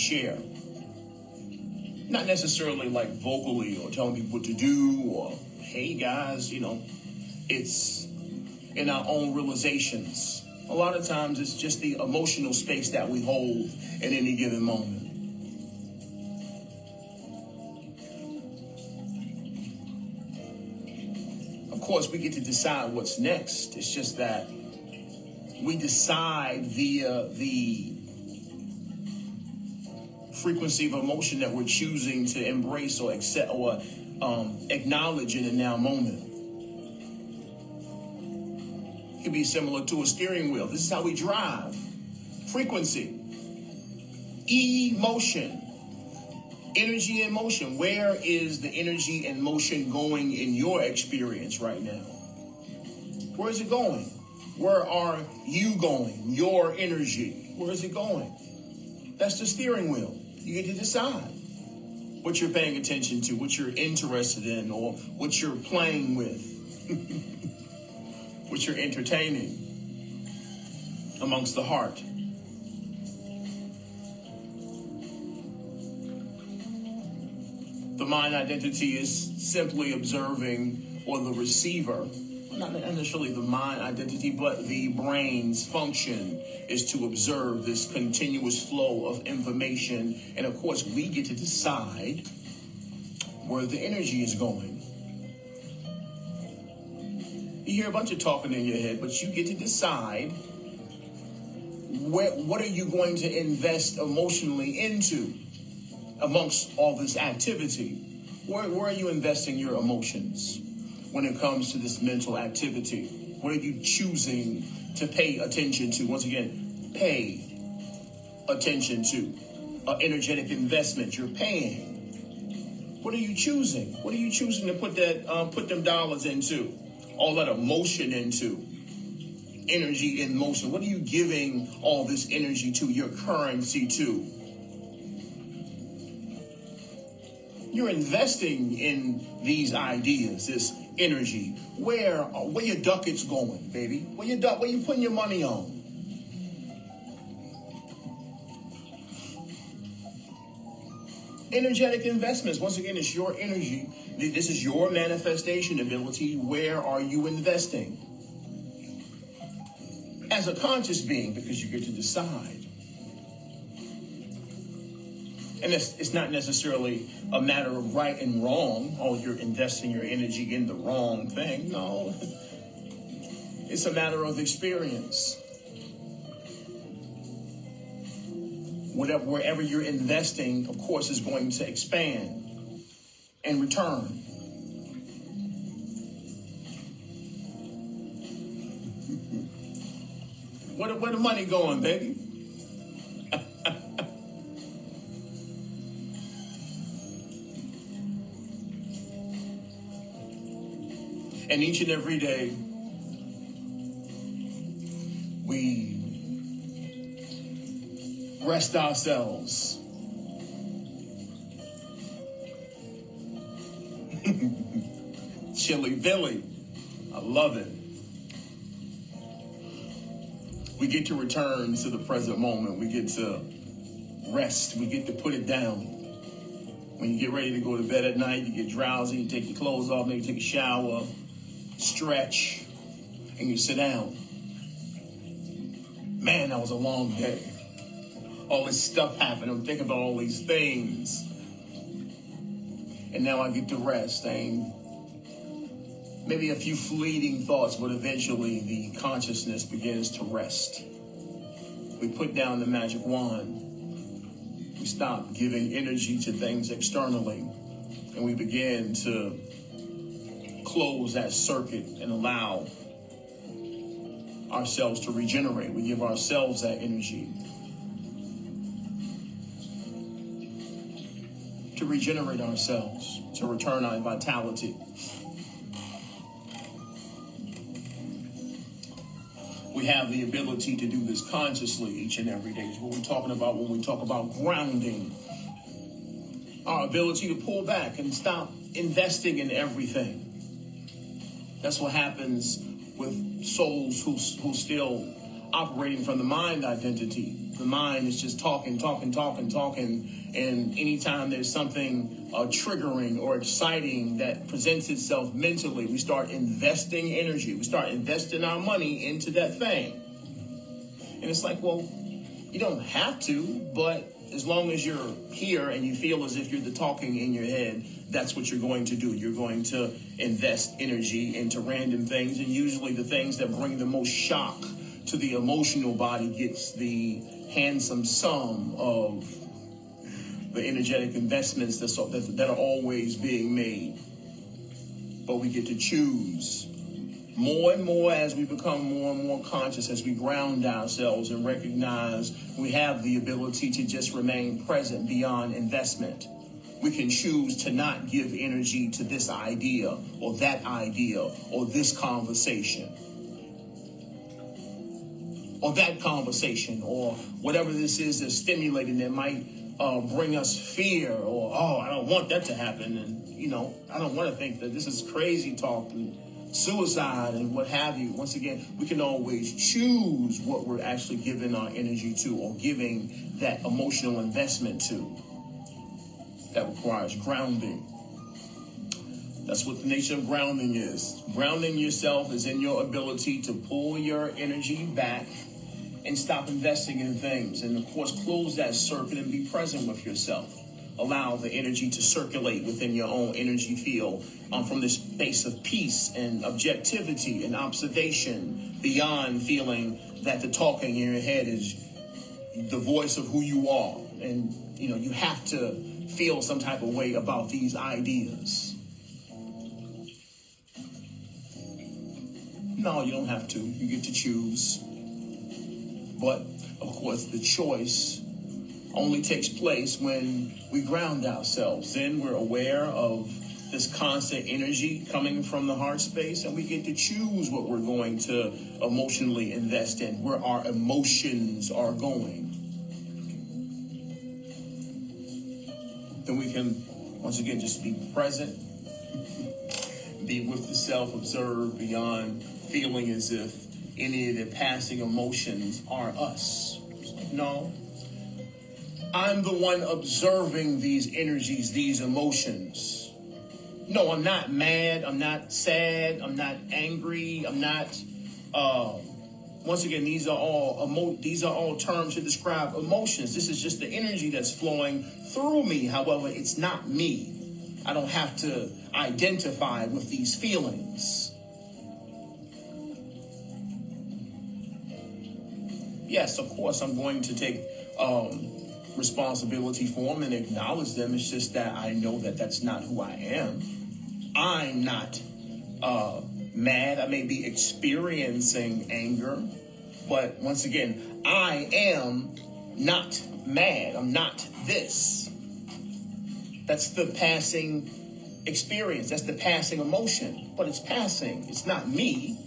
share. Not necessarily like vocally or telling people what to do or, hey guys, it's in our own realizations. A lot of times it's just the emotional space that we hold at any given moment. Of course, we get to decide what's next. It's just that we decide via the frequency of emotion that we're choosing to embrace or accept or acknowledge in the now moment. It could be similar to a steering wheel. This is how we drive. Frequency, emotion, energy and motion. Where is the energy and motion going in your experience right now? Where is it going? Where are you going? Your energy. Where is it going? That's the steering wheel. You get to decide what you're paying attention to, what you're interested in, or what you're playing with, what you're entertaining amongst the heart. The mind identity is simply observing, or the receiver, not necessarily the mind identity, but the brain's function is to observe this continuous flow of information. And of course, we get to decide where the energy is going. You hear a bunch of talking in your head, but you get to decide what are you going to invest emotionally into amongst all this activity. Where are you investing your emotions when it comes to this mental activity? What are you choosing to pay attention to? Once again, pay attention to. Energetic investment you're paying. What are you choosing? What are you choosing to put them dollars into? All that emotion into. Energy in motion. What are you giving all this energy to, your currency to? You're investing in these ideas, this energy. Where your ducats going, baby? Where you putting your money on? Energetic investments. Once again, it's your energy. This is your manifestation ability. Where are you investing? As a conscious being, because you get to decide. And it's not necessarily a matter of right and wrong. Oh, you're investing your energy in the wrong thing. No, it's a matter of experience. Wherever you're investing, of course, is going to expand and return. Where the money going, baby? And each and every day, we rest ourselves. Chilly Billy. I love it. We get to return to the present moment. We get to rest. We get to put it down. When you get ready to go to bed at night, you get drowsy, you take your clothes off, maybe take a shower, stretch, and you sit down. Man, that was a long day. All this stuff happened. I'm thinking about all these things. And now I get to rest. Maybe a few fleeting thoughts, but eventually the consciousness begins to rest. We put down the magic wand. We stop giving energy to things externally. And we begin to close that circuit and allow ourselves to regenerate. We give ourselves that energy to regenerate ourselves, to return our vitality. We have the ability to do this consciously each and every day. It's what we're talking about when we talk about grounding. Our ability to pull back and stop investing in everything. That's what happens with souls who still operating from the mind identity. the mind is just talking. And anytime there's something triggering or exciting that presents itself mentally, we start investing energy. We start investing our money into that thing. And it's like, well, you don't have to, but as long as you're here and you feel as if you're the talking in your head, that's what you're going to do. You're going to invest energy into random things, and usually the things that bring the most shock to the emotional body gets the handsome sum of the energetic investments that are always being made. But we get to choose more and more as we become more and more conscious, as we ground ourselves and recognize we have the ability to just remain present beyond investment. We can choose to not give energy to this idea or that idea or this conversation or that conversation or whatever this is that's stimulating that might bring us fear or, oh, I don't want that to happen. And, I don't want to think that this is crazy talk and suicide and what have you. Once again, we can always choose what we're actually giving our energy to or giving that emotional investment to. That requires grounding. That's what the nature of grounding is. Grounding yourself is in your ability to pull your energy back and stop investing in things. And of course, close that circuit and be present with yourself. Allow the energy to circulate within your own energy field from this space of peace and objectivity and observation, beyond feeling that the talking in your head is the voice of who you are. And, you have to feel some type of way about these ideas. No, you don't have to. You get to choose. But, of course, the choice only takes place when we ground ourselves. Then we're aware of this constant energy coming from the heart space, and we get to choose what we're going to emotionally invest in, where our emotions are going. Then we can, once again, just be present, be with the self, observe beyond feeling as if any of the passing emotions are us. No. I'm the one observing these energies, these emotions. No, I'm not mad. I'm not sad. I'm not angry. I'm not. Once again, these are all terms to describe emotions. This is just the energy that's flowing through me. However, it's not me. I don't have to identify with these feelings. Yes, of course, I'm going to take responsibility for them and acknowledge them. It's just that I know that that's not who I am. I'm not mad. I may be experiencing anger, but once again, I am not mad. I'm not this. That's the passing experience. That's the passing emotion, but it's passing. It's not me.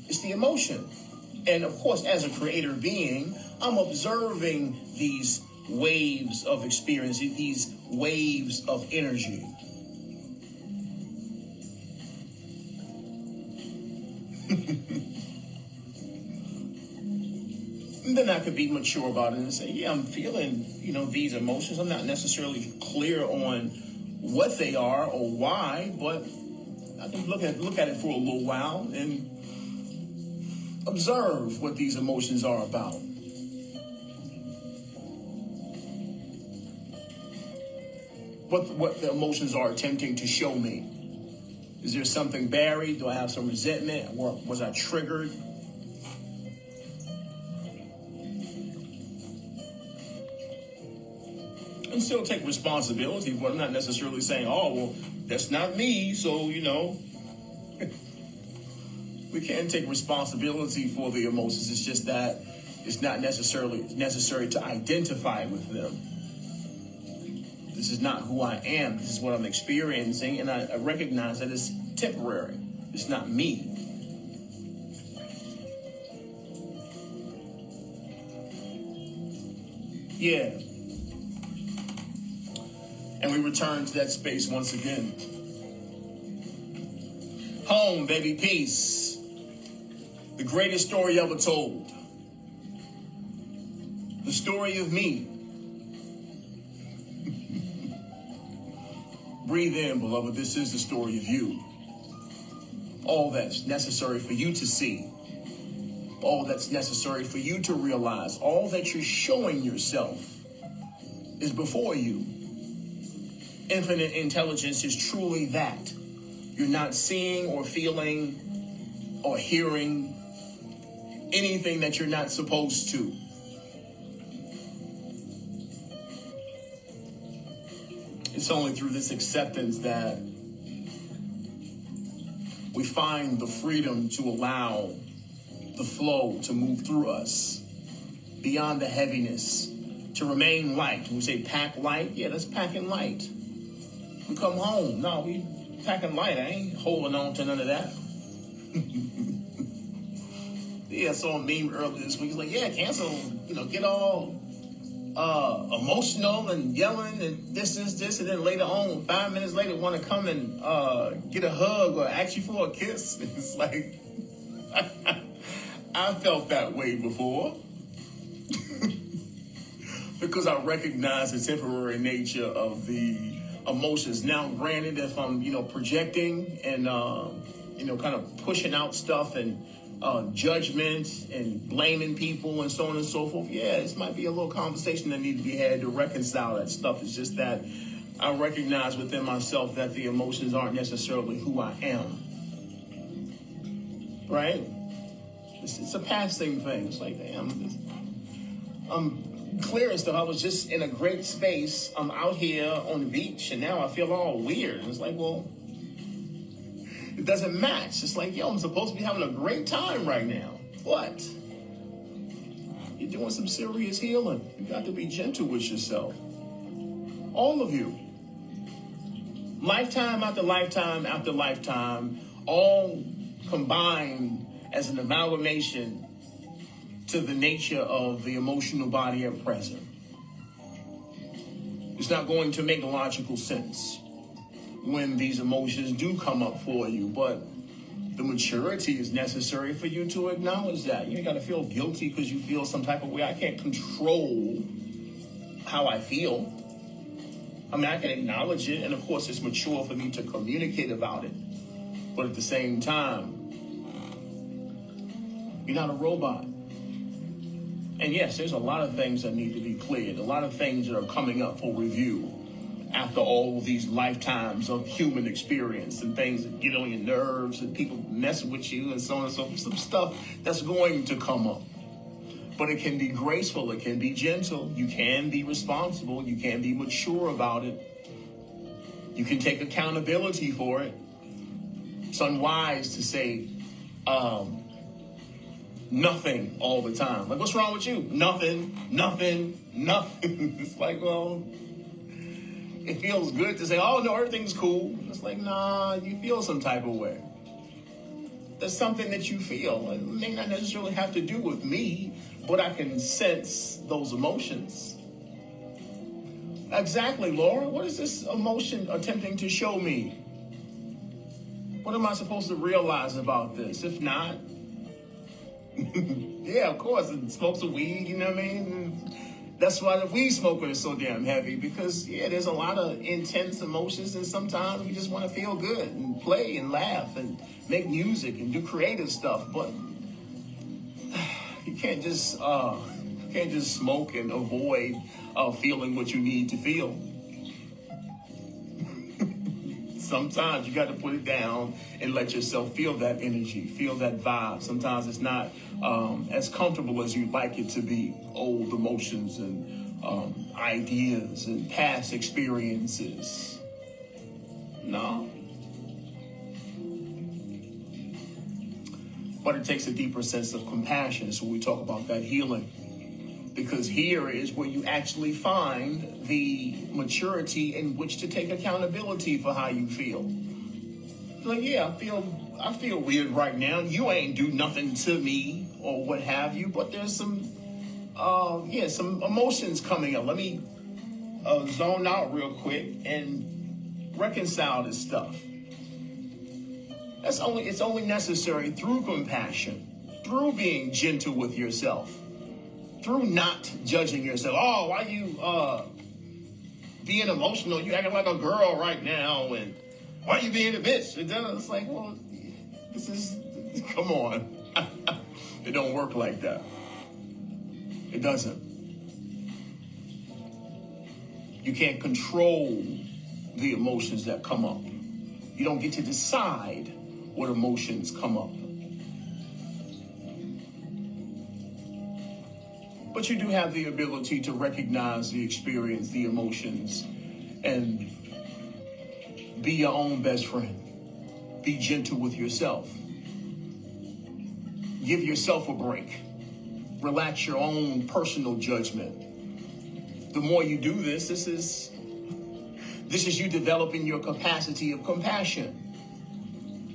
It's the emotion. And of course, as a creator being, I'm observing these waves of experience, these waves of energy. And then I could be mature about it and say, yeah, I'm feeling, these emotions. I'm not necessarily clear on what they are or why, but I can look at it for a little while and observe what these emotions are about. What the emotions are attempting to show me. Is there something buried? Do I have some resentment? Or was I triggered? And still take responsibility, but I'm not necessarily saying, oh, well, that's not me, so, we can take responsibility for the emotions. It's just that it's not necessarily necessary to identify with them. This is not who I am. This is what I'm experiencing, and I recognize that it's temporary. It's not me. Yeah. And we return to that space once again. Home, baby, peace. The greatest story ever told. The story of me. Breathe in, beloved. This is the story of you. All that's necessary for you to see. All that's necessary for you to realize. All that you're showing yourself is before you. Infinite intelligence is truly that. You're not seeing or feeling or hearing anything that you're not supposed to. It's only through this acceptance that we find the freedom to allow the flow to move through us beyond the heaviness, to remain light. When we say pack light, yeah, that's packing light. We come home, no, we packing light. I ain't holding on to none of that. Yeah, I saw a meme earlier this week. He's like, yeah, cancel, get all emotional and yelling and this, and then later on, 5 minutes later, want to come and get a hug or ask you for a kiss. It's like, I felt that way before. Because I recognize the temporary nature of the emotions. Now, granted, if I'm, projecting and, kind of pushing out stuff and judgment and blaming people and so on and so forth, yeah, this might be a little conversation that needs to be had to reconcile that stuff. It's just that I recognize within myself that the emotions aren't necessarily who I am. Right? It's a passing thing. It's like, damn, I'm clear and stuff. I was just in a great space. I'm out here on the beach, and now I feel all weird. And it's like, well, it doesn't match. It's like, yo, I'm supposed to be having a great time right now. What? You're doing some serious healing. You got to be gentle with yourself. All of you. Lifetime after lifetime after lifetime, all combined as an amalgamation to the nature of the emotional body at present. It's not going to make logical sense when these emotions do come up for you, but the maturity is necessary for you to acknowledge that. You ain't got to feel guilty because you feel some type of way. I can't control how I feel. I mean, I can acknowledge it, and of course it's mature for me to communicate about it. But at the same time, you're not a robot. And yes, there's a lot of things that need to be cleared, a lot of things that are coming up for review after all these lifetimes of human experience and things that get on your nerves and people messing with you and so on and so forth. Some stuff that's going to come up. But it can be graceful, it can be gentle, you can be responsible, you can be mature about it. You can take accountability for it. It's unwise to say, nothing all the time. Like, what's wrong with you? Nothing. It's like, well, it feels good to say, oh, no, everything's cool. It's like, nah, you feel some type of way. There's something that you feel. It may not necessarily have to do with me, but I can sense those emotions. Exactly, Laura. What is this emotion attempting to show me? What am I supposed to realize about this? If not, yeah, of course, and smoke some weed, you know what I mean? That's why the weed smoking is so damn heavy, because, yeah, there's a lot of intense emotions, and sometimes we just want to feel good and play and laugh and make music and do creative stuff, but you can't just smoke and avoid feeling what you need to feel. Sometimes you got to put it down and let yourself feel that energy, feel that vibe. Sometimes it's not as comfortable as you'd like it to be. Old emotions and ideas and past experiences. No. But it takes a deeper sense of compassion. So we talk about that healing. Because here is where you actually find the maturity in which to take accountability for how you feel. Like, yeah, I feel weird right now. You ain't do nothing to me or what have you, but there's some emotions coming up. Let me zone out real quick and reconcile this stuff. It's only necessary through compassion, through being gentle with yourself, through not judging yourself. Oh, why you being emotional? You acting like a girl right now, and why you being a bitch? It's like, well, this is, come on. It don't work like that. It doesn't. You can't control the emotions that come up. You don't get to decide what emotions come up. But you do have the ability to recognize the experience, the emotions, and be your own best friend. Be gentle with yourself. Give yourself a break. Relax your own personal judgment. The more you do this, this is you developing your capacity of compassion.